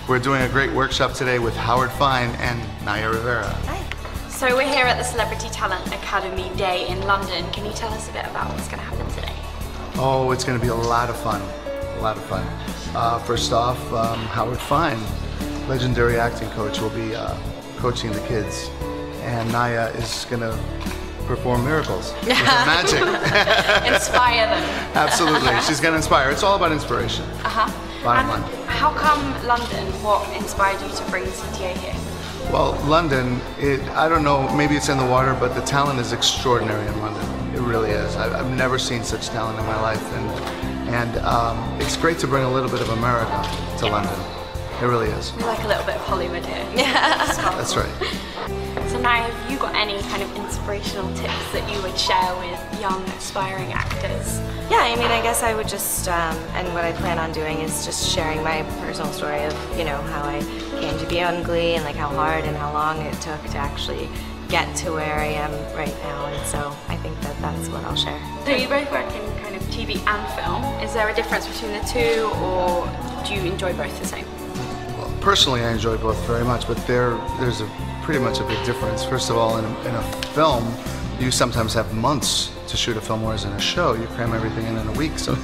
We're doing a great workshop today with Howard Fine and Naya Rivera. Hi. So we're here at the Celebrity Talent Academy Day in London. Can you tell us a bit about what's going to happen today? Oh, it's going to be a lot of fun. A lot of fun. First off, Howard Fine, legendary acting coach, will be coaching the kids. And Naya is going to perform miracles with her magic. Inspire them. Absolutely. She's going to inspire. It's all about inspiration. Bottom line. How come London? What inspired you to bring CTA here? Well, London, I don't know, maybe it's in the water, but the talent is extraordinary in London. It really is. I've never seen such talent in my life. And it's great to bring a little bit of America to London. It really is. We like a little bit of Hollywood here. Yeah. That's right. So Naya, have you got any kind of inspirational tips that you would share with young aspiring actors? Yeah, I mean, I guess I would just, and what I plan on doing is just sharing my personal story of, you know, how I came to be on Glee and like how hard and how long it took to actually get to where I am right now. And so I think that that's what I'll share. So you both work in kind of TV and film. Is there a difference between the two, or do you enjoy both the same? Well, personally, I enjoy both very much, but there's pretty much a big difference. First of all, in a film, you sometimes have months to shoot a film, whereas in a show, you cram everything in a week, so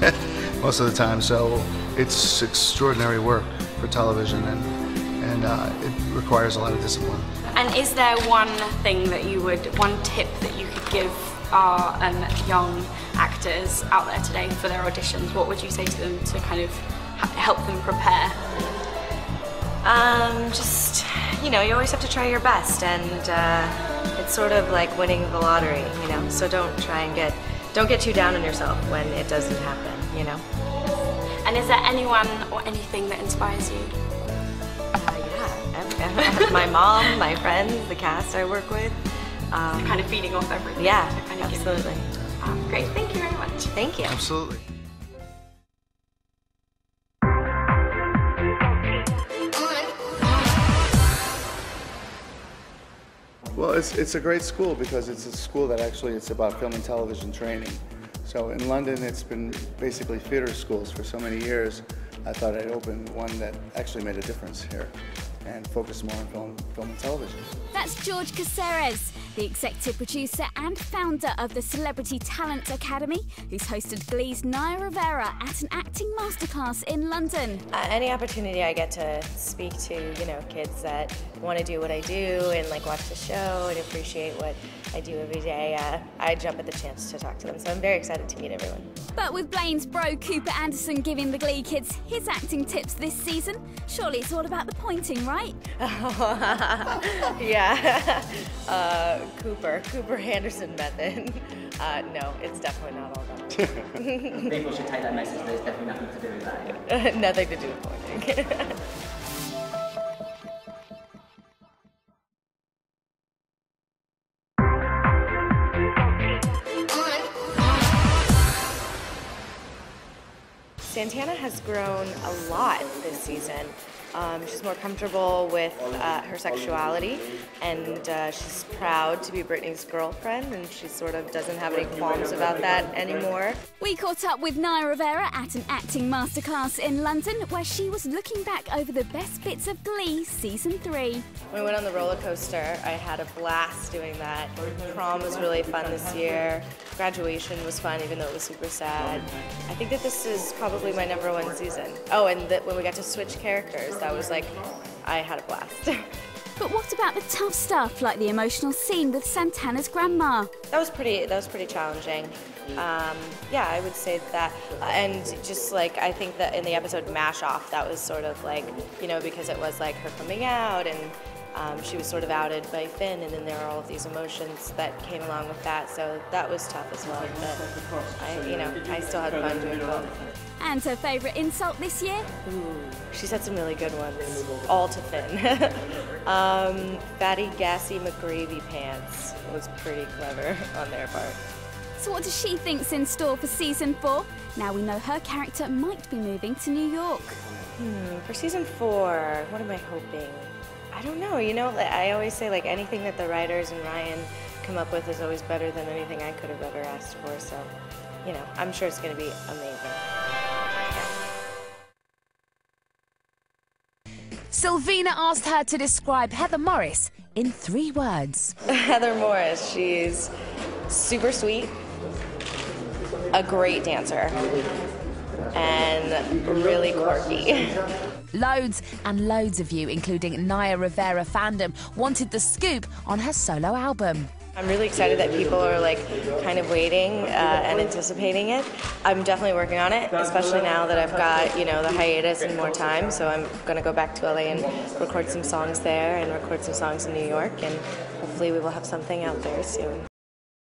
most of the time. So it's extraordinary work for television, and it requires a lot of discipline. And is there one tip that you could give our young actors out there today for their auditions? What would you say to them to kind of help them prepare? Just, you know, you always have to try your best, and it's sort of like winning the lottery, you know, so don't get too down on yourself when it doesn't happen, you know. And is there anyone or anything that inspires you? Yeah, my mom, my friends, the cast I work with. Kind of feeding off everything. Yeah, absolutely. Great, thank you very much. Thank you. Absolutely. Well, it's a great school because it's a school that actually it's about film and television training. So in London, it's been basically theater schools for so many years. I thought I'd open one that actually made a difference here and focus more on film and television. That's George Caceres, the executive producer and founder of the Celebrity Talent Academy, who's hosted Glee's Naya Rivera at an acting masterclass in London. Any opportunity I get to speak to, you know, kids that want to do what I do and like watch the show and appreciate what I do every day, I jump at the chance to talk to them. So I'm very excited to meet everyone. But with Blaine's bro Cooper Anderson giving the Glee kids his acting tips this season, surely it's all about the pointing, right? Yeah. Cooper Anderson method. No, it's definitely not all about it. People should take that message. There's definitely nothing to do with that. Nothing to do with pointing. Santana has grown a lot this season. She's more comfortable with her sexuality, and she's proud to be Britney's girlfriend, and she sort of doesn't have any qualms about that anymore. We caught up with Naya Rivera at an acting masterclass in London, where she was looking back over the best bits of Glee Season 3. When we went on the roller coaster, I had a blast doing that. Prom was really fun this year. Graduation was fun, even though it was super sad. I think that this is probably my #1 season. Oh, and when we got to switch characters, that was like, I had a blast. But what about the tough stuff, like the emotional scene with Santana's grandma? That was pretty challenging. Yeah, I would say that. And just like, I think that in the episode Mash Off, that was sort of like, you know, because it was like her coming out, and she was sort of outed by Finn, and then there were all of these emotions that came along with that, so that was tough as well. But I still had fun doing both. And her favourite insult this year? Ooh, she said some really good ones, all to Finn. Fatty, gassy McGravy pants was pretty clever on their part. So what does she think's in store for Season 4? Now we know her character might be moving to New York. For Season 4, what am I hoping? I don't know, you know, I always say like anything that the writers and Ryan come up with is always better than anything I could have ever asked for, so, you know, I'm sure it's going to be amazing. Sylvina asked her to describe Heather Morris in 3 words. Heather Morris, she's super sweet, a great dancer, and really quirky. Loads and loads of you, including Naya Rivera fandom, wanted the scoop on her solo album. I'm really excited that people are like kind of waiting and anticipating it. I'm definitely working on it, especially now that I've got, you know, the hiatus and more time. So I'm going to go back to LA and record some songs there and record some songs in New York, and hopefully we will have something out there soon.